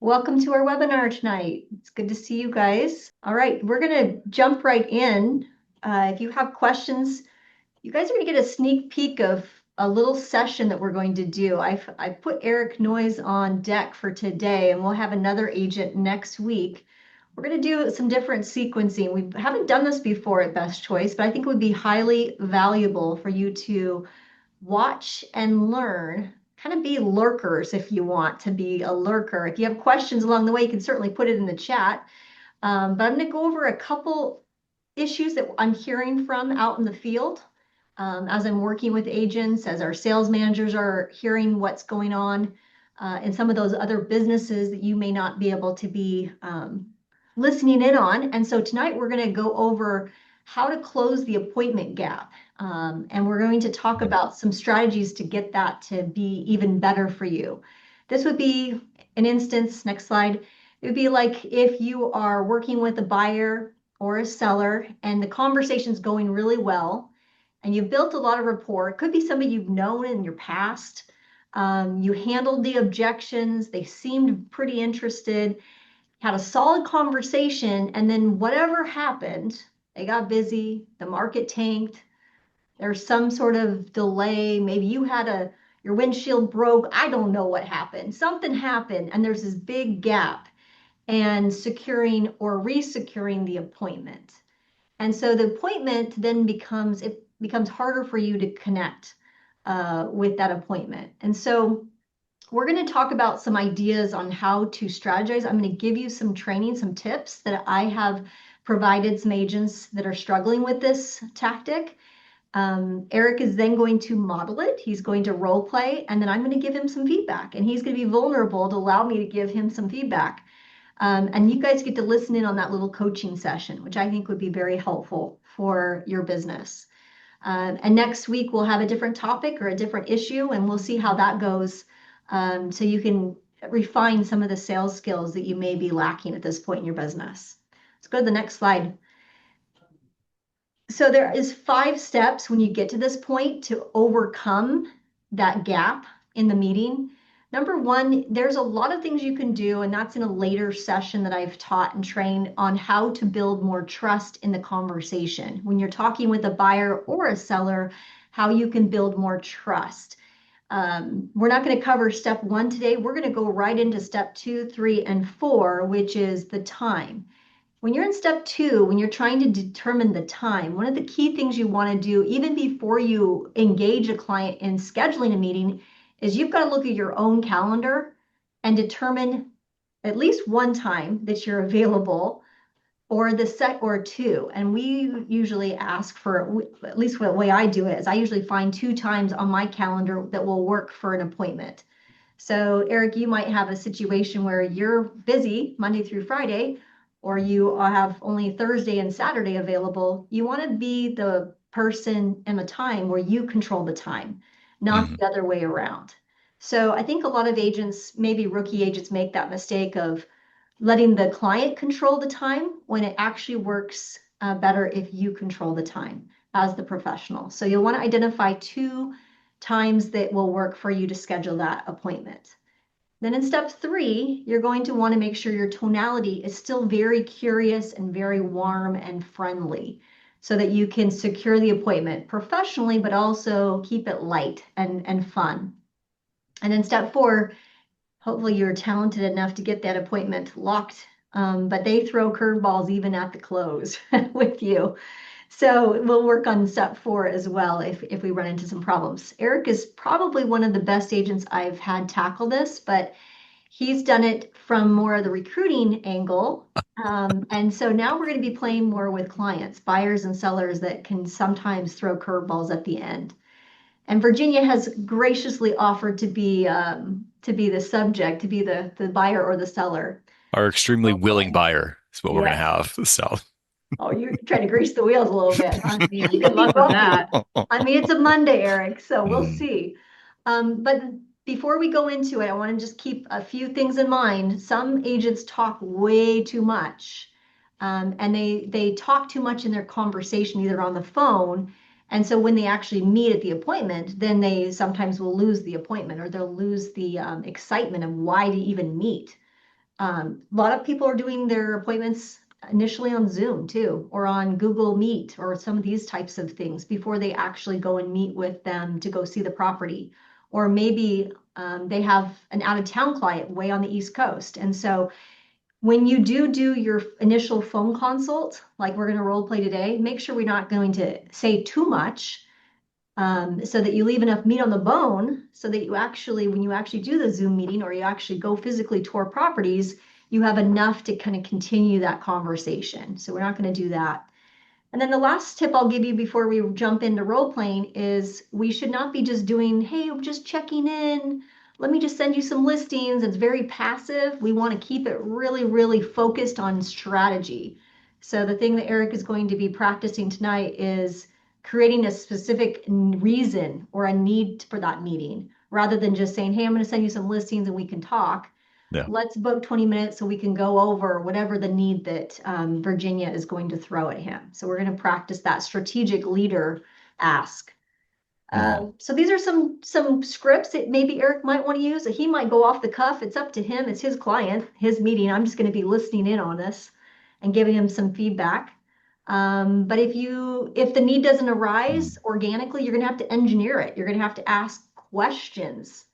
Welcome to our webinar tonight. It's good to see you guys. All right, we're going to jump right in. If you have questions, you guys are going to get a sneak peek of a little session that we're going to do. I put Eric Noyes on deck for today, and we'll have another agent next week. We're going to do some different sequencing. We haven't done this before at Best Choice, but I think it would be highly valuable for you to watch and learn, kind of be lurkers if you want to be a lurker. If you have questions along the way, you can certainly put it in the chat. But I'm going to go over a couple issues that I'm hearing from out in the field as I'm working with agents, as our sales managers are hearing what's going on in some of those other businesses that you may not be able to be listening in on. And so tonight we're going to go over how to close the appointment gap. And we're going to talk about some strategies to get that to be even better for you. This would be an instance, next slide. It would be like if you are working with a buyer or a seller and the conversation's going really well and you've built a lot of rapport. It could be somebody you've known in your past. You handled the objections. They seemed pretty interested, had a solid conversation, and then whatever happened, they got busy, the market tanked, there's some sort of delay. Maybe you had your windshield broke. I don't know what happened. Something happened, and there's this big gap and securing or resecuring the appointment. And so the appointment then becomes harder for you to connect with that appointment. And so we're going to talk about some ideas on how to strategize. I'm going to give you some training, some tips that I have provided some agents that are struggling with this tactic. Eric is then going to model it. He's going to role play, and then I'm going to give him some feedback, and he's going to be vulnerable to allow me to give him some feedback. And you guys get to listen in on that little coaching session, which I think would be very helpful for your business. And next week, we'll have a different topic or a different issue, and we'll see how that goes. So you can refine some of the sales skills that you may be lacking at this point in your business. Let's go to the next slide. So there is 5 steps when you get to this point to overcome that gap in the meeting. Number 1, there's a lot of things you can do, and that's in a later session that I've taught and trained on how to build more trust in the conversation. When you're talking with a buyer or a seller, how you can build more trust. We're not going to cover step 1 today. We're going to go right into step 2, 3, and 4, which is the time. When you're in step 2, when you're trying to determine the time, one of the key things you want to do, even before you engage a client in scheduling a meeting, is you've got to look at your own calendar and determine at least one time that you're available, or the set or 2. And we usually ask for, at least the way I do it, is I usually find 2 times on my calendar that will work for an appointment. So Eric, you might have a situation where you're busy Monday through Friday, or you have only Thursday and Saturday available. You want to be the person and the time where you control the time, not the other way around. So I think a lot of agents, maybe rookie agents, make that mistake of letting the client control the time when it actually works better if you control the time as the professional. So you'll want to identify 2 times that will work for you to schedule that appointment. Then in step 3, you're going to want to make sure your tonality is still very curious and very warm and friendly so that you can secure the appointment professionally, but also keep it light and fun. And in step 4, hopefully you're talented enough to get that appointment locked, but they throw curveballs even at the close with you. So we'll work on step 4 as well if we run into some problems. Eric is probably one of the best agents I've had tackle this, but he's done it from more of the recruiting angle. And so now we're going to be playing more with clients, buyers and sellers that can sometimes throw curveballs at the end. And Virginia has graciously offered to be the subject, to be the buyer or the seller. Our extremely willing buyer is what we're going to have. So, Oh, you're trying to grease the wheels a little bit, huh? Yeah, good luck with that. I mean, it's a Monday, Eric, so we'll see. But before we go into it, I want to just keep a few things in mind. Some agents talk way too much, and they talk too much in their conversation, either on the phone. And so when they actually meet at the appointment, then they sometimes will lose the appointment, or they'll lose the excitement of why to even meet. A lot of people are doing their appointments initially on Zoom too, or on Google Meet, or some of these types of things before they actually go and meet with them to go see the property. Or maybe they have an out-of-town client way on the East Coast. And so when you do your initial phone consult, like we're going to role play today, make sure we're not going to say too much so that you leave enough meat on the bone so that you actually, when you actually do the Zoom meeting or you actually go physically tour properties, you have enough to kind of continue that conversation. So we're not going to do that. And then the last tip I'll give you before we jump into role playing is we should not be just doing, hey, I'm just checking in. Let me just send you some listings. It's very passive. We want to keep it really, really focused on strategy. So the thing that Eric is going to be practicing tonight is creating a specific reason or a need for that meeting rather than just saying, hey, I'm going to send you some listings and we can talk. Yeah. Let's book 20 minutes so we can go over whatever the need that Virginia is going to throw at him. So we're going to practice that strategic leader ask. Mhm. So these are some scripts that maybe Eric might want to use. He might go off the cuff. It's up to him. It's his client, his meeting. I'm just going to be listening in on this and giving him some feedback. But if the need doesn't arise Mhm. organically, you're going to have to engineer it. You're going to have to ask questions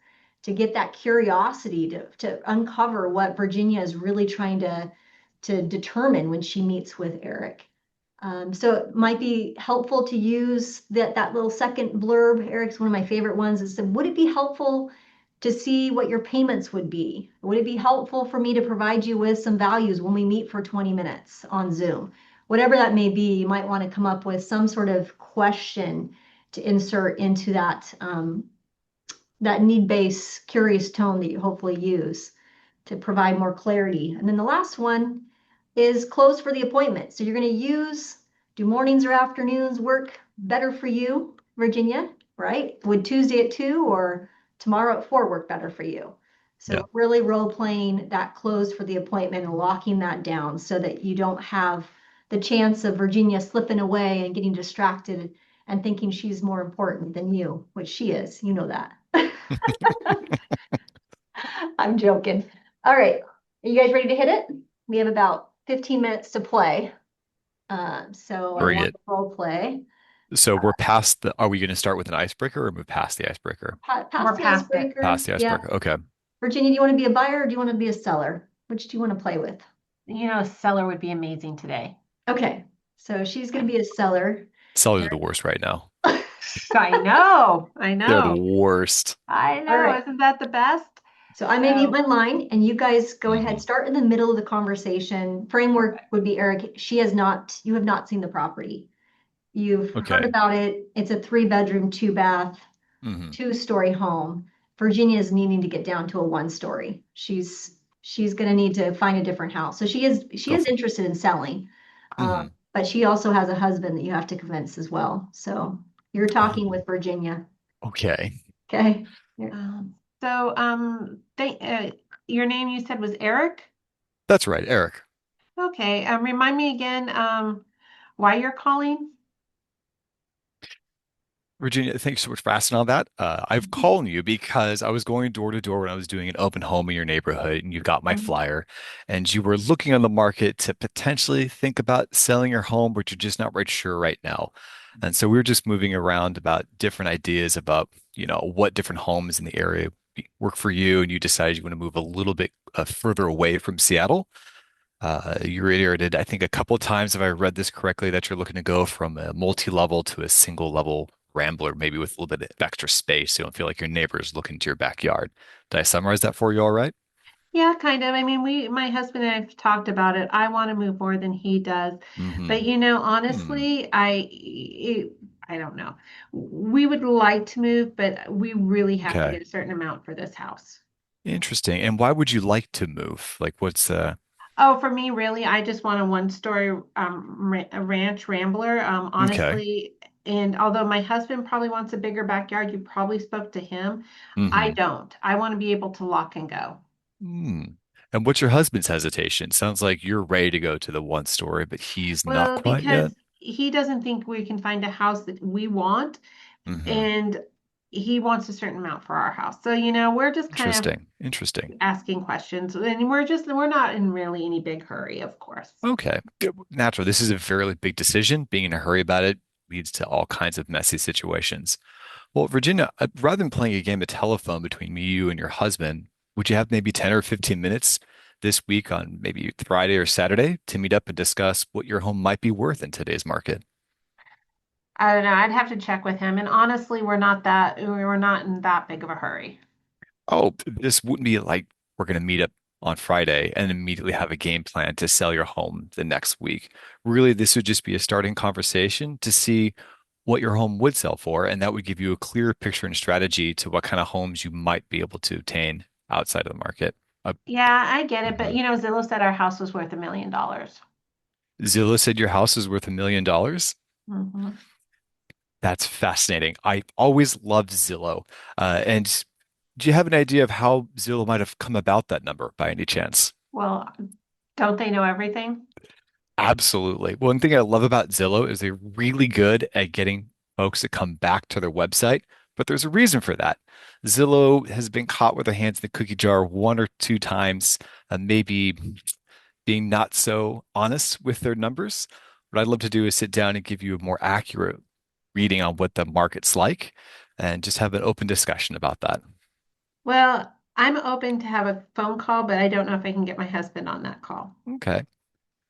to get that curiosity to uncover what Virginia is really trying to determine when she meets with Eric. So it might be helpful to use that little second blurb. Eric's one of my favorite ones. Is would it be helpful to see what your payments would be? Would it be helpful for me to provide you with some values when we meet for 20 minutes on Zoom? Whatever that may be, you might want to come up with some sort of question to insert into that need-based curious tone that you hopefully use to provide more clarity. And then the last one is close for the appointment. So you're going to use, do mornings or afternoons work better for you, Virginia, right? Would Tuesday at 2 or tomorrow at 4 work better for you? Yeah. So really role playing that close for the appointment and locking that down so that you don't have the chance of Virginia slipping away and getting distracted and thinking she's more important than you, which she is. You know that. I'm joking. All right. Are you guys ready to hit it? We have about 15 minutes to play. So I Bring want it. to role play. So we're past are we going to start with an icebreaker or move past the icebreaker? Pass We're the past it. icebreaker. Past the Yeah. icebreaker. Okay. Virginia, do you want to be a buyer or do you want to be a seller? Which do you want to play with? A seller would be amazing today. Okay. So she's going to be a seller. Sellers are the Eric. worst right now. I know. I They're the know. worst. I All know. right. Isn't that the best? So I may mute So, my line and you guys go ahead, Hmm. start in the middle of the conversation. Framework perfect. would be Eric. You have not seen the property. You've heard Okay. about it. It's a 3 bedroom, 2 bath, Hmm. 2 story home. Virginia is needing to get down to a 1 story. She's going to need to find a different house. So she Go is for interested in selling, hmm. but she also has a husband that you have to convince as well. So you're talking Oh, with Virginia. okay. Okay. Here. Your name you said was Eric. That's right, Eric. Okay. Remind me again, why you're calling. Virginia, thanks so much for asking all that. I've called you because I was going door to door when I was doing an open home in your neighborhood, and you got my Mhm. flyer, and you were looking on the market to potentially think about selling your home, but you're just not right sure right now. And so we were just moving around about different ideas about, what different homes in the area work for you, and you decided you want to move a little bit further away from Seattle. You reiterated, I think a couple of times, if I read this correctly, that you're looking to go from a multi-level to a single level rambler, maybe with a little bit of extra space. So you don't feel like your neighbors look into your backyard. Did I summarize that for you all right? Yeah, kind of. I mean, my husband and I've talked about it. I want to move more than he does. But Mm-hmm. Hmm. honestly, I don't know. We would like to move, but we really have to Okay. get a certain amount for this house. Interesting. And why would you like to move? Like, what's Oh, for me, really, I just want a one-story a ranch rambler. okay. Honestly, and although my husband probably wants a bigger backyard, you probably spoke to him. I Mm-hmm. don't. I want to be able to lock and go. Hmm. And what's your husband's hesitation? Sounds like you're ready to go to the one story, but he's not Well, quite yet. because he doesn't think we can find a house that we want. Mm-hmm. And he wants a certain amount for our house. So, we're just kind of Interesting. Interesting. asking questions, and we're not in really any big hurry, of course. Okay. Natural. This is a fairly big decision. Being in a hurry about it leads to all kinds of messy situations. Well, Virginia, rather than playing a game of telephone between me, you, and your husband, would you have maybe 10 or 15 minutes this week on maybe Friday or Saturday to meet up and discuss what your home might be worth in today's market? I don't know. I'd have to check with him. And honestly, we're not in that big of a hurry. Oh, this wouldn't be like we're going to meet up on Friday and immediately have a game plan to sell your home the next week. Really, this would just be a starting conversation to see what your home would sell for, and that would give you a clear picture and strategy to what kind of homes you might be able to obtain outside of the market. Uh, Yeah, I get it. But mhm. Zillow said our house was worth $1 million. Zillow said your house is worth $1 million. Hmm. That's fascinating. I always loved Zillow. And do you have an idea of how Zillow might have come about that number by any chance? Well, don't they know everything? Absolutely. One thing I love about Zillow is they're really good at getting folks to come back to their website, but there's a reason for that. Zillow has been caught with their hands in the cookie jar one or two times, maybe being not so honest with their numbers. What I'd love to do is sit down and give you a more accurate reading on what the market's like and just have an open discussion about that. Well, I'm open to have a phone call, but I don't know if I can get my husband on that call. Okay,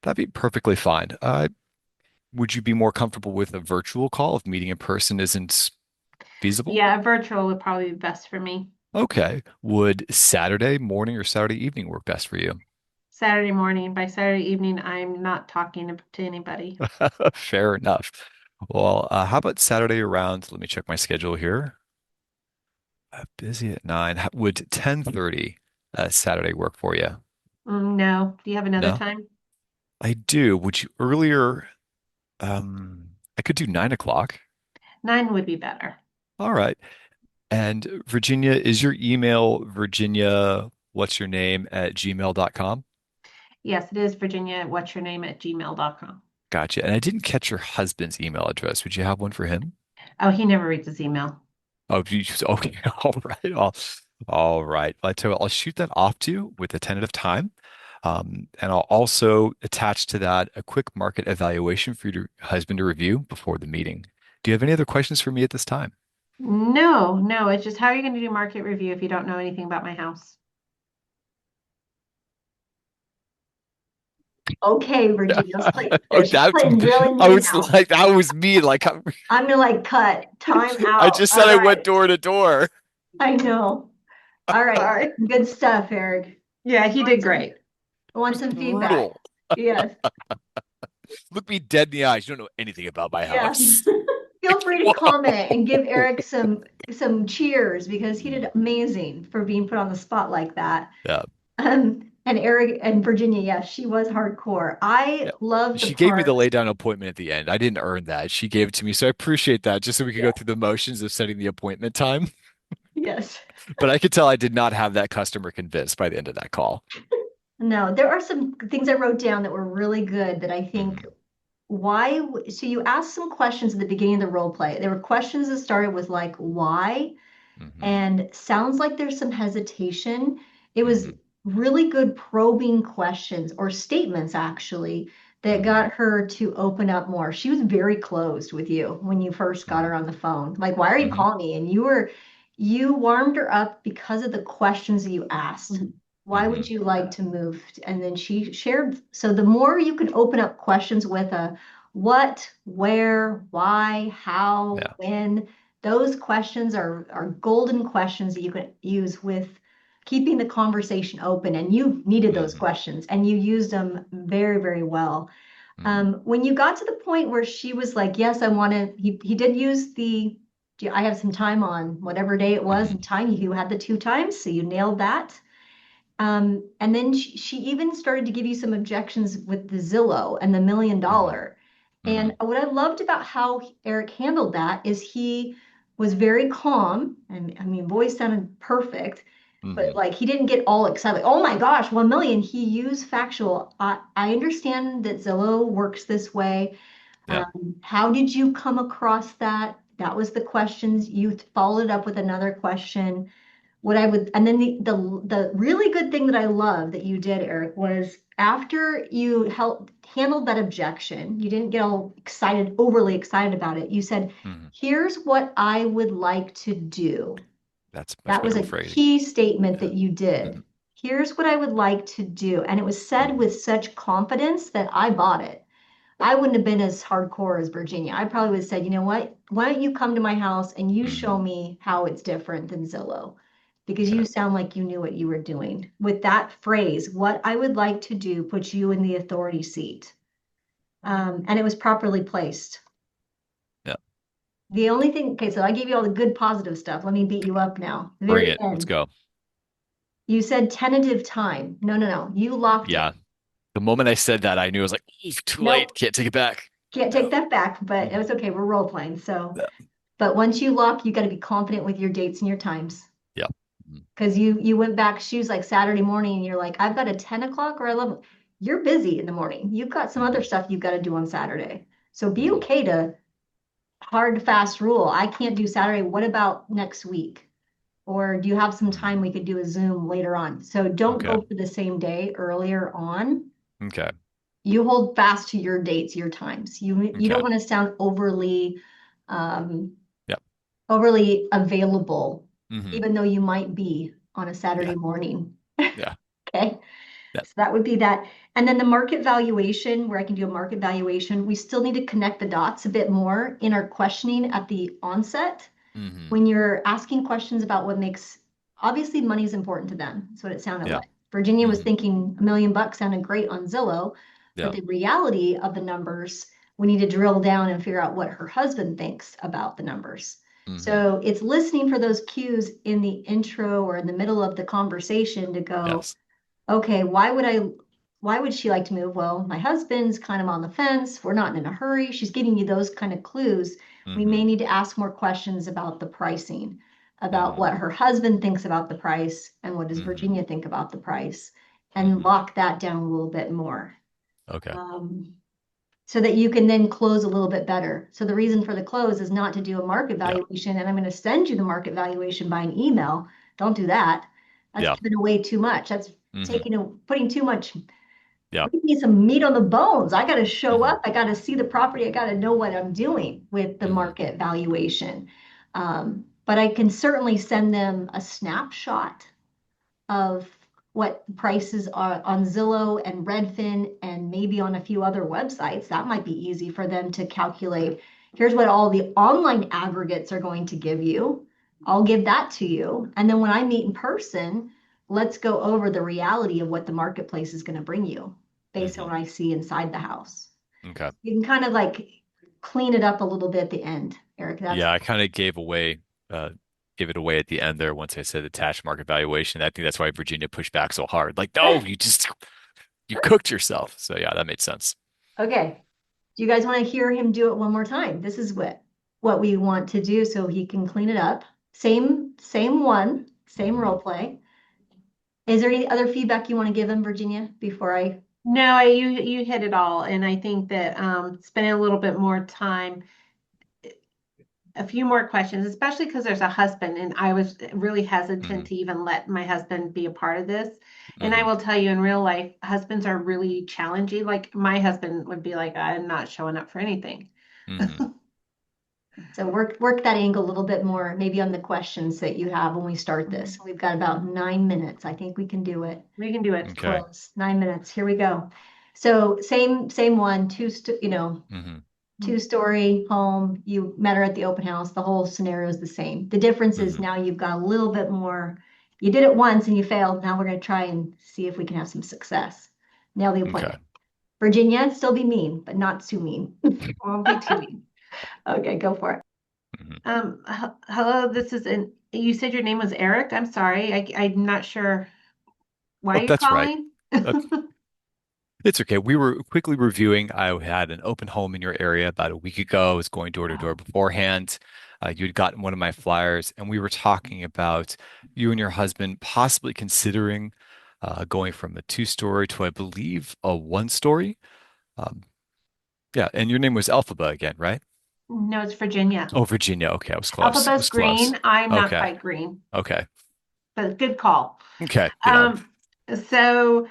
that'd be perfectly fine. Would you be more comfortable with a virtual call if meeting in person isn't feasible? Yeah, virtual would probably be best for me. Okay. Would Saturday morning or Saturday evening work best for you? Saturday morning. By Saturday evening, I'm not talking to anybody. Fair enough. Well, how about Saturday around? Let me check my schedule here. Busy at 9. Would 10:30 Saturday work for you? No. Do you have another No? time? I do. Would you earlier? I could do 9 o'clock. 9 would be better. All right. And Virginia, is your email Virginia, what's your name at gmail.com? Yes, it is Virginia. What's your name at gmail.com. Gotcha. And I didn't catch your husband's email address. Would you have one for him? Oh, he never reads his email. Oh, okay. All right. All right. I tell you what, I'll shoot that off to you with a tentative time. And I'll also attach to that a quick market evaluation for your husband to review before the meeting. Do you have any other questions for me at this time? No, no. It's just how are you going to do market review if you don't know anything about my house? Okay, Virginia, Oh, she's playing really I mean was now. like, that was me. Like, I'm gonna cut time I out. just All said I went right. door to door. I know. All right. Sorry. Good stuff, Eric. Yeah, he Want did some, great. want It's some feedback? brutal. Yes. Look me dead in the eyes. You don't know anything about my Yeah. house. Feel Like, free to whoa. comment and give Eric some cheers because he did amazing for being put on the spot like that. Yeah. And Eric and Virginia, yes, she was hardcore. I Yeah. love the She gave me the part. lay down appointment at the end. I didn't earn that. She gave it to me. So I appreciate that just so we could go Yeah. through the motions of setting the appointment time. Yes. But I could tell I did not have that customer convinced by the end of that call. No, there are some things I wrote down that were really good that I think Hmm. so you asked some questions at the beginning of the role play. There were questions that started with like why, Hmm. and sounds like there's some hesitation. It was Hmm. really good probing questions or statements actually that Hmm. got her to open up more. She was very closed with you when you first got her Hmm. on the phone. Like, why are you Hmm. calling me? And you warmed her up because of the questions that you asked. Why Hmm. would you like to move? And then she shared. So the more you can open up questions with a what, where, why, how, Yeah. when, those questions are golden questions that you can use with keeping the conversation open. And you needed those Hmm. questions and you used them very, very well. Hmm. When you got to the point where she was like, yes, I want to, he did use I have some time on whatever day it was and Hmm. time. You had the two times, so you nailed that. And then she even started to give you some objections with the Zillow and the million Hmm. dollar. Hmm. And what I loved about how Eric handled that is he was very calm. And I mean, voice sounded perfect, but Hmm. like he didn't get all excited. Like, oh my gosh, 1 million. He used factual. I understand that Zillow works this way. Yeah. How did you come across that? That was the questions. You followed up with another question. What I would, and then the really good thing that I love that you did, Eric, was after you helped handled that objection, you didn't get all excited, overly excited about it. You said, Hmm. here's what I would like to do. That's much That was better a phrasing. key statement Yeah. that you did. Here's what I would like to do. And it was said Hmm. with such confidence that I bought it. I wouldn't have been as hardcore as Virginia. I probably would have said, you know what? Why don't you come to my house and you show Hmm. me how it's different than Zillow? Because Okay. you sound like you knew what you were doing. With that phrase, what I would like to do puts you in the authority seat. And it was properly placed. Yeah. The only thing, okay, so I gave you all the good positive stuff. Let me beat you up now. The Bring very it. Let's end. go. You said tentative time. No, no, no. You locked it. Yeah. The moment I said that, I knew I was like, "Oof, too late. Nope. Can't take it back." Can't take No. that back, but it Hmm. was okay. We're role playing. So, Yeah. but once you lock, you got to be confident with your dates and your times. Yeah. Mhm. Because you went back, she was like Saturday morning, and you're like, I've got a 10 o'clock or 11. You're busy in the morning. You've got some other Mhm. stuff you've got to do on Saturday. So be Mhm. okay to hard, fast rule. I can't do Saturday. What about next week? Or do you have some Mhm. time we could do a Zoom later on? So don't Okay. go for the same day earlier on. Okay. You hold fast to your dates, your times. You Okay. don't want to sound um, Yeah. overly available, Hmm. even though you might be on a Yeah. Saturday morning. Yeah. Okay. Yeah. So that would be that. And then the market valuation, where I can do a market valuation, we still need to connect the dots a bit more in our questioning at the onset. Hmm. When you're asking questions about what makes, obviously money is important to them. That's what it sounded Yeah. like. Virginia was Hmm. thinking $1 million sounded great on Zillow, but Yeah. the reality of the numbers, we need to drill down and figure out what her husband thinks about the numbers. Hmm. So it's listening for those cues in the intro or in the middle of the conversation to go, Yes. okay, why would she like to move? Well, my husband's kind of on the fence. We're not in a hurry. She's giving you those kind of clues. We may Hmm. need to ask more questions about the pricing, about Hmm. what her husband thinks about the price and what does Hmm. Virginia think about the price, and Hmm. lock that down a little bit more. Okay. Um, so that you can then close a little bit better. So the reason for the close is not to do a market Yeah. valuation, and I'm going to send you the market valuation by an email. Don't do that. That's Yeah. giving away too much. That's Hmm. taking putting too much. Yeah. Put me some meat on the bones. I got to show Hmm. up. I got to see the property. I got to know what I'm doing with the Hmm. market valuation. But I can certainly send them a snapshot of what prices are on Zillow and Redfin and maybe on a few other websites. That might be easy for them to calculate. Here's what all the online aggregates are going to give you. I'll give that to you. And then when I meet in person, let's go over the reality of what the marketplace is going to bring you based on Hmm. what I see inside the house. Okay. You can kind of like clean it up a little bit at the end, Eric. That's Yeah, I kind of uh gave it away at the end there once I said attached market valuation. I think that's why Virginia pushed back so hard. Like, no, you cooked yourself. So yeah, that made sense. okay. Do you guys want to hear him do it one more time? This is what we want to do so he can clean it up. Same one, same Hmm. role play. Is there any other feedback you want to give him, Virginia, before I? No, you hit it all, and I think that spending a little bit more time, a few more questions, especially because there's a husband, and I was really hesitant Hmm. to even let my husband be a part of this. And I Hmm. will tell you, in real life, husbands are really challenging. Like my husband would be like, "I'm not showing up for anything." Hmm. So work that angle a little bit more, maybe on the questions that you have when we start this. We've got about 9 minutes. I think we can do it. We can do it. Okay. Close. 9 minutes. Here we go. So same one, Hmm. two-story home. You met her at the open house. The whole scenario is the same. The difference is Hmm. now you've got a little bit more. You did it once and you failed. Now we're going to try and see if we can have some success. Nail the Okay. appointment. Virginia, still be mean, but not too mean. Won't be too mean. Okay, go for it. Hmm. Hello, you said your name was Eric. I'm sorry. I'm not sure why Oh, you're that's right. calling. It's okay. We were quickly reviewing. I had an open home in your area about a week ago. I was going door to door Oh, beforehand. You had gotten one of my flyers, and we were talking about you and your husband possibly considering going from a two-story to, I believe, a one-story. Um, yeah, and your name was Alphaba again, right? No, it's Virginia. Oh, Virginia. Okay, I was close. I Alphabet's was close. green. I'm not Okay. quite green, Okay. but good call. Okay. Yeah. Um, so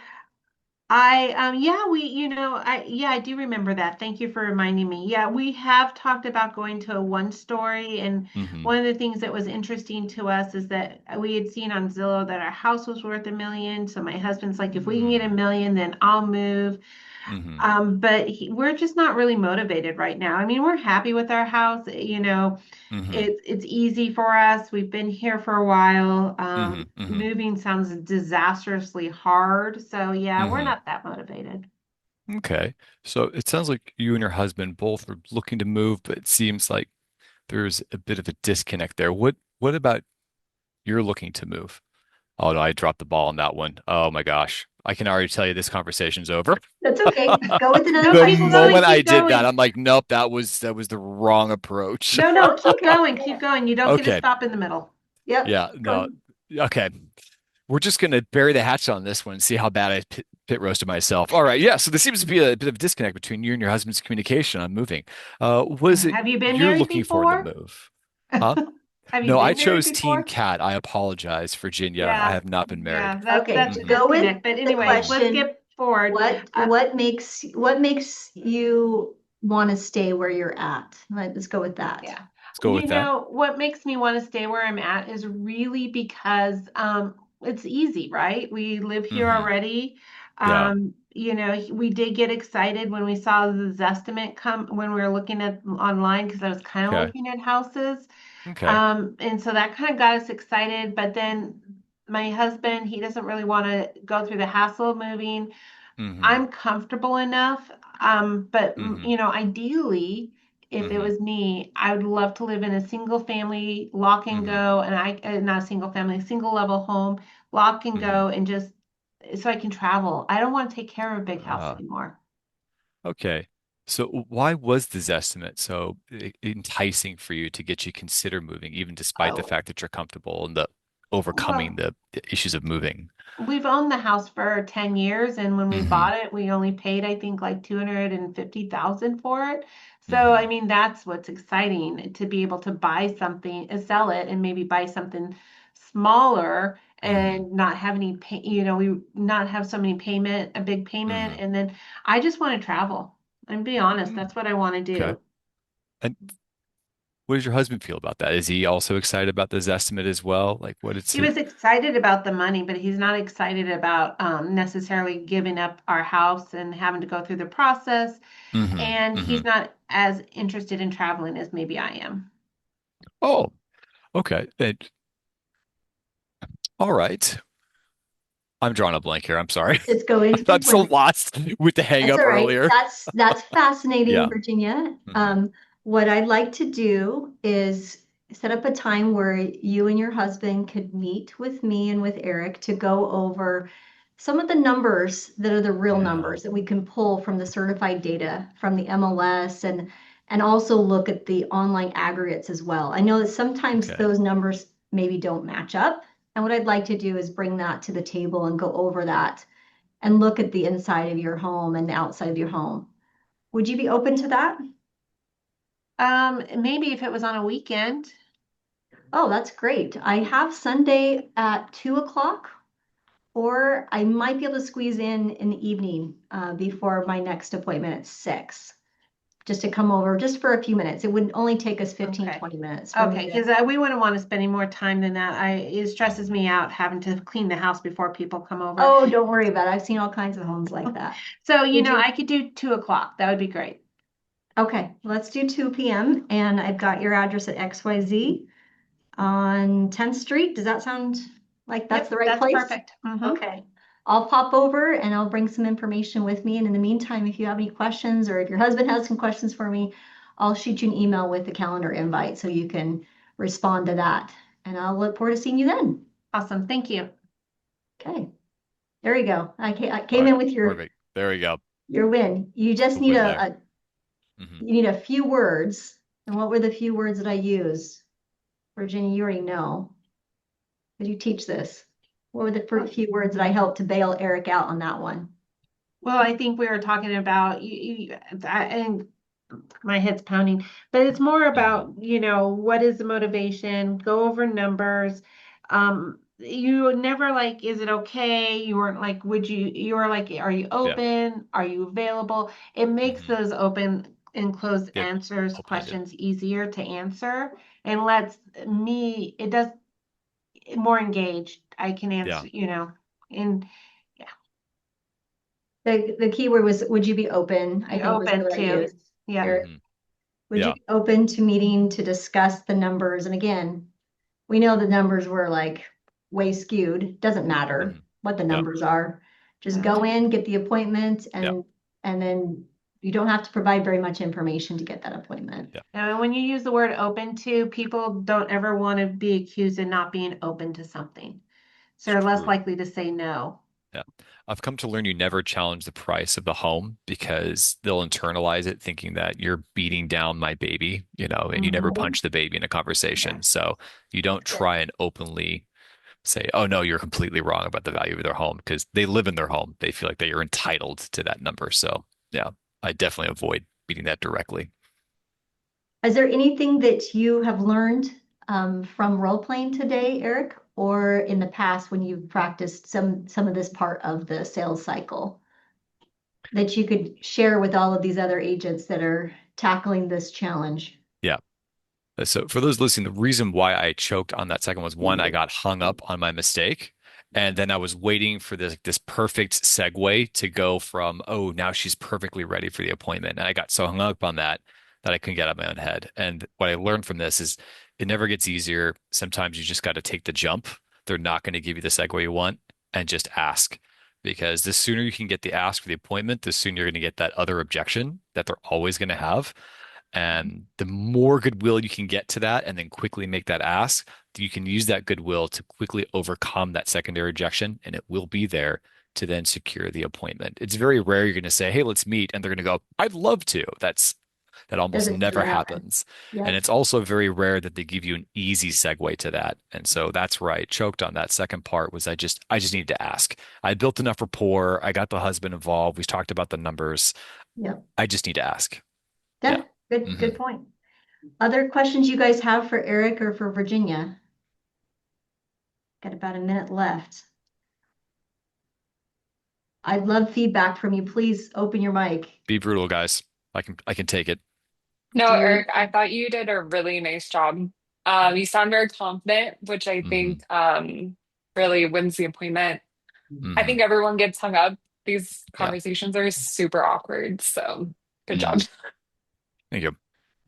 yeah, I do remember that. Thank you for reminding me. Yeah, we have talked about going to a one story, and Hmm. one of the things that was interesting to us is that we had seen on Zillow that our house was worth $1 million. So my husband's like, if we can get $1 million, then I'll move. Hmm. But we're just not really motivated right now. I mean, we're happy with our house. Hmm. It's easy for us. We've been here for a while. Hmm. Hmm. Moving sounds disastrously hard. So yeah, we're Hmm. not that motivated. Okay. So it sounds like you and your husband both are looking to move, but it seems like there's a bit of a disconnect there. What about you're looking to move? Oh no, I dropped the ball on that one. Oh my gosh. I can already tell you this conversation's over. That's okay. Go with another No, The keep going, question. moment I keep did that, going. I'm like, nope, that was the wrong approach. No, no, keep Okay. going, keep going. You don't get to Okay. stop in the middle. Yep. Yeah, no. Go. Okay. We're just gonna bury the hatchet on this one, see how bad I pit roasted myself. All right, yeah. So there seems to be a bit of a disconnect between you and your husband's communication on moving. What is it Have you been you're married looking for in the before? move? Huh? Have you No, I been married chose Team before? Cat. I apologize, Virginia. I Yeah, have not been married. yeah, Okay. that's a Hmm. Go with disconnect. But the anyways, let's question. get forward. Uh, What makes you want to stay where you're at? Let's go with that. yeah. Let's go with that. What makes me want to stay where I'm at is really because it's easy, right? We live here Hmm. already. Yeah. We did get excited when we saw the Zestimate come when we were looking at online because I was kind of Okay. looking at houses. Okay. And so that kind of got us excited. But then my husband, he doesn't really want to go through the hassle of moving. Hmm. I'm comfortable enough. But Hmm. ideally, if it Hmm. was me, I would love to live in a single family lock and Hmm. go, and not a single family, a single level home, lock and Hmm. go, and just so I can travel. I don't want to take care of a big house Ah, anymore. okay. So why was this estimate so enticing for you to get you consider moving, even despite the Oh, fact that you're comfortable and the overcoming well, the issues of moving? we've owned the house for 10 years, and when we Hmm. bought it, we only paid, I think, like 250,000 for it. So, I Hmm. mean, that's what's exciting to be able to buy something, sell it, and maybe buy something smaller Hmm. and not have any pay, we not have so many a big payment. Hmm. And then I just want to travel. And be honest, that's what I want to Okay. do. And what does your husband feel about that? Is he also excited about this estimate as well? Like what it's He was excited about the money, but he's not excited about necessarily giving up our house and having to go through the process. Hmm. And Hmm. he's not as interested in traveling as maybe I am. Oh, okay. All right. I'm drawing a blank here. I'm sorry. Just go into I'm so one. lost with the hang That's up all right. earlier. That's fascinating, Yeah. Virginia. Hmm. What I'd like to do is set up a time where you and your husband could meet with me and with Eric to go over some of the numbers that are the real Yeah. numbers that we can pull from the certified data from the MLS and also look at the online aggregates as well. I know that sometimes Okay. those numbers maybe don't match up. And what I'd like to do is bring that to the table and go over that and look at the inside of your home and the outside of your home. Would you be open to that? Maybe if it was on a weekend. Oh, that's great. I have Sunday at 2 o'clock, or I might be able to squeeze in the evening before my next appointment at 6, just to come over just for a few minutes. It would only take us 15, Okay. 20 minutes for me Okay, to. because we wouldn't want to spend any more time than that. It stresses me out having to clean the house before people come over. Oh, don't worry about it. I've seen all kinds of homes like that. So, Would you? I could do 2 o'clock. That would be great. Okay, let's do 2 p.m. And I've got your address at XYZ on 10th Street. Does that sound like that's Yep, the right that's place? perfect. Okay. I'll pop over and I'll bring some information with me. And in the meantime, if you have any questions or if your husband has some questions for me, I'll shoot you an email with the calendar invite so you can respond to that. And I'll look forward to seeing you then. Awesome. Thank you. Okay. There you go. I All came right. in with Perfect. There we go. your win. You just We'll need win there. Hmm. you need a few words. And what were the few words that I used? Virginia, you already know. Did you teach this? What were the few words that I helped to bail Eric out on that one? Well, I think we were talking about and my head's pounding, but it's more about, what is the motivation? Go over numbers. You never like, is it okay? You weren't like, you were like, are you Yeah. open? Are you available? It makes Hmm. those open and closed Yep. answers Open-ended. questions easier to answer and it does more engaged. I can Yeah. answer, and The key word was, would you be open? I be think was the open word I to, used. yeah. Eric, Hmm. would you Yeah. be open to meeting to discuss the numbers? And again, we know the numbers were like way skewed. Doesn't matter Hmm. what the Yep. numbers are. Just Yeah. go in, get the appointment, Yeah. and then you don't have to provide very much information to get that appointment. Yeah. And when you use the word open to, people don't ever want to be accused of not being open to something. So It's they're less true. likely to say no. Yeah. I've come to learn you never challenge the price of the home because they'll internalize it thinking that you're beating down my baby, and you never Mhm. punch the baby in a Yeah. conversation. So you don't try and openly say, oh, no, you're completely wrong about the value of their home because they live in their home. They feel like they are entitled to that number. So yeah, I definitely avoid beating that directly. Is there anything that you have learned from role playing today, Eric, or in the past when you've practiced some of this part of the sales cycle that you could share with all of these other agents that are tackling this challenge? Yeah. So for those listening, the reason why I choked on that second was one, I got hung up on my mistake. And then I was waiting for this perfect segue to go from, oh, now she's perfectly ready for the appointment. And I got so hung up on that I couldn't get out of my own head. And what I learned from this is it never gets easier. Sometimes you just got to take the jump. They're not going to give you the segue you want and just ask. Because the sooner you can get the ask for the appointment, the sooner you're going to get that other objection that they're always going to have. And the more goodwill you can get to that and then quickly make that ask, you can use that goodwill to quickly overcome that secondary rejection, and it will be there to then secure the appointment. It's very rare you're going to say, "Hey, let's meet," and they're going to go, "I'd love to." That almost never Doesn't happen. happens. And Yep. it's also very rare that they give you an easy segue to that. And so that's where I choked on that second part was I just needed to ask. I built enough rapport. I got the husband involved. We talked about the numbers. Yep. I just need to ask. Yeah. Yeah. Good Hmm. point. Other questions you guys have for Eric or for Virginia? Got about a minute left. I'd love feedback from you. Please open your mic. Be brutal, guys. I can take it. No, Dear, Eric, I thought you did a really nice job. You sound very confident, which I Hmm. think really wins the appointment. I Hmm. think everyone gets hung up. These Yeah. conversations are super awkward, so good job. Hmm. Thank you.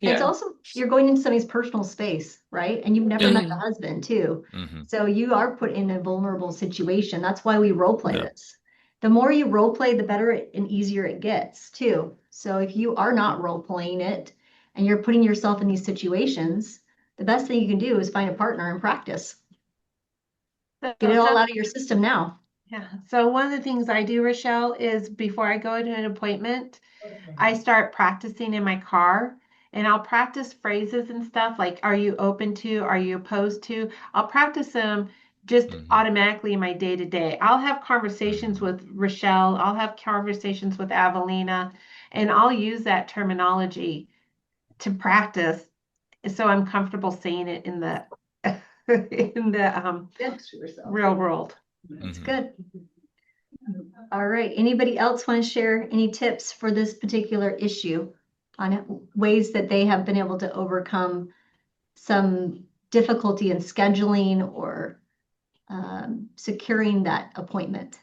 it's Yeah. also, you're going into somebody's personal space, right? And you've never Yeah. met the Mhm. husband too. Hmm. So you are put in a vulnerable situation. That's why we role play Yeah. this. The more you role play, the better and easier it gets too. So if you are not role playing it and you're putting yourself in these situations, the best thing you can do is find a partner and practice. Get it all So out of your system now. yeah. So one of the things I do, Rochelle, is before I go to an appointment, I start practicing in my car and I'll practice phrases and stuff like, are you open to? Are you opposed to? I'll practice them just Hmm. automatically in my day to day. I'll have conversations Hmm. with Rochelle, I'll have conversations with Avelina, and I'll use that terminology to practice so I'm comfortable saying it in the in the Good. real world. That's Hmm. good. All right. Anybody else want to share any tips for this particular issue on ways that they have been able to overcome some difficulty in scheduling or securing that appointment?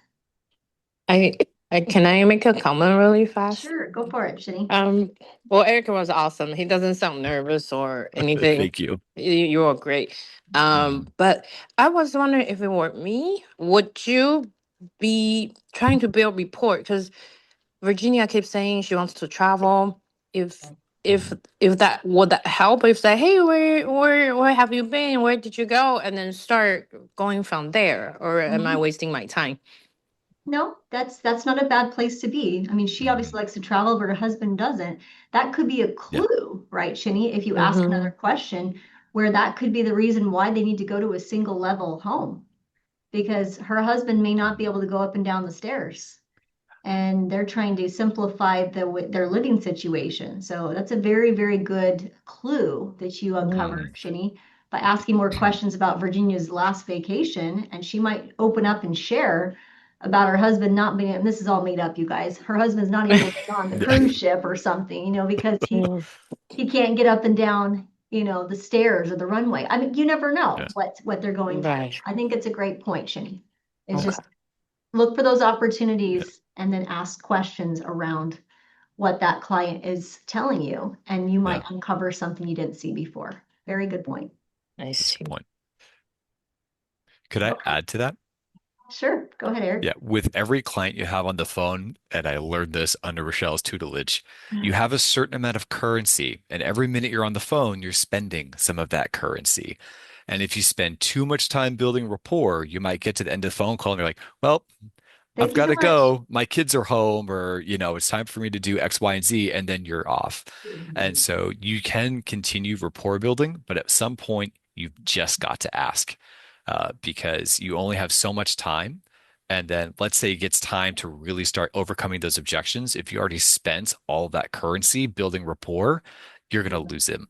I, can I make a comment really fast? Sure, go for it, Shani. Um, well, Eric was awesome. He doesn't sound nervous or anything. Thank you. You were great. Hmm. But I was wondering if it were me, would you be trying to build rapport? Because Virginia keeps saying she wants to travel. If if Hmm. if that would that help? If say, hey, where have you been? Where did you go? And then start going from there, or am I Mhm. wasting my time? No, that's not a bad place to be. I mean, she Hmm. obviously likes to travel, but her husband doesn't. That could be a Yeah. clue, right, Shani? If you ask another Mm-hmm. question, where that could be the reason why they need to go to a single level home, because her husband may not be Hmm. able to go up and down the stairs. and they're trying to simplify their living situation. So that's a very, very good clue that you uncovered, Shini, by asking more questions about Virginia's last vacation. And she might open up and share about her husband not being, and this is all made up, you guys. Her husband's not able to be on the cruise ship or something, because he can't get up and down, the stairs or the runway. I mean, you never know Yeah. what they're going through. Right. I think it's a great point, Shini. It's Okay. just look for those opportunities and then ask questions around what that client is telling you, and you might Yeah. uncover something you didn't see before. Very good point. I That's a see. good point. Could I Okay. add to that? Sure. Go ahead, Eric. Yeah, with every client you have on the phone, and I learned this under Rochelle's tutelage, you have a certain amount of currency, and every minute you're on the phone, you're spending some of that currency. And if you spend too much time building rapport, you might get to the end of the phone call and you're like, well, I've Thank you got so to much. go. My kids are home, or, it's time for me to do X, Y, and Z, and then you're off. And so you can continue rapport building, but at some point, you've just got to ask because you only have so much time. And then let's say it gets time to really start overcoming those objections. If you already spent all of that currency building rapport, you're going to lose them.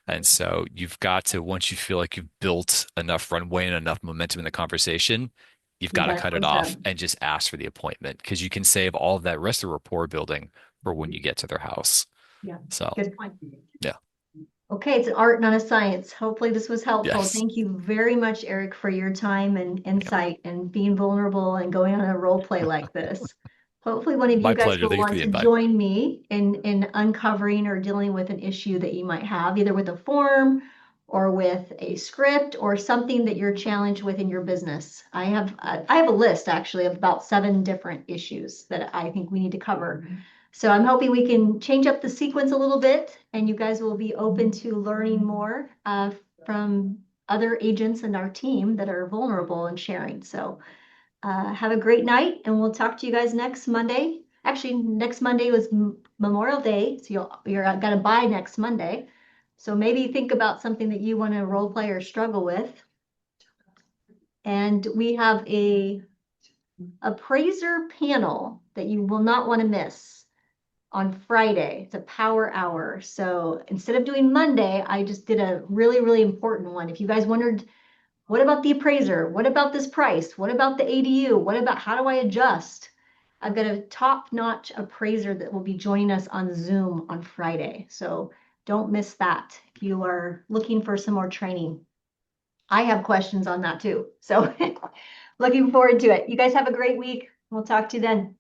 And so you've got to, once you feel like you've built enough runway and enough momentum in the conversation, you've You got to gotta cut it close it up. off and just ask for the appointment because you can save all of that rest of rapport building for when you get to their house. Yeah. So, Good point. yeah. Okay, it's an art, not a science. Hopefully this was helpful. Yes. Thank you very much, Eric, for your time and Yeah. insight and being vulnerable and going on a role play like this. Hopefully one of you My guys pleasure. will Thank you for want the to invite. join me in uncovering or dealing with an issue that you might have, either with a form or with a script or something that you're challenged with in your business. I have a list actually of about 7 different issues that I think we need to cover. So I'm hoping we can change up the sequence a little bit and you guys will be open to learning more from other agents in our team that are vulnerable and sharing. So have a great night and we'll talk to you guys next Monday. Actually, next Monday was Memorial Day, so you're gonna buy next Monday. So maybe think about something that you want to role play or struggle with. And we have a appraiser panel that you will not want to miss on Friday. It's a power hour. So instead of doing Monday, I just did a really, really important one. If you guys wondered, what about the appraiser? What about this price? What about the ADU? What about how do I adjust? I've got a top-notch appraiser that will be joining us on Zoom on Friday. So don't miss that if you are looking for some more training. I have questions on that too. So looking forward to it. You guys have a great week. We'll talk to you then.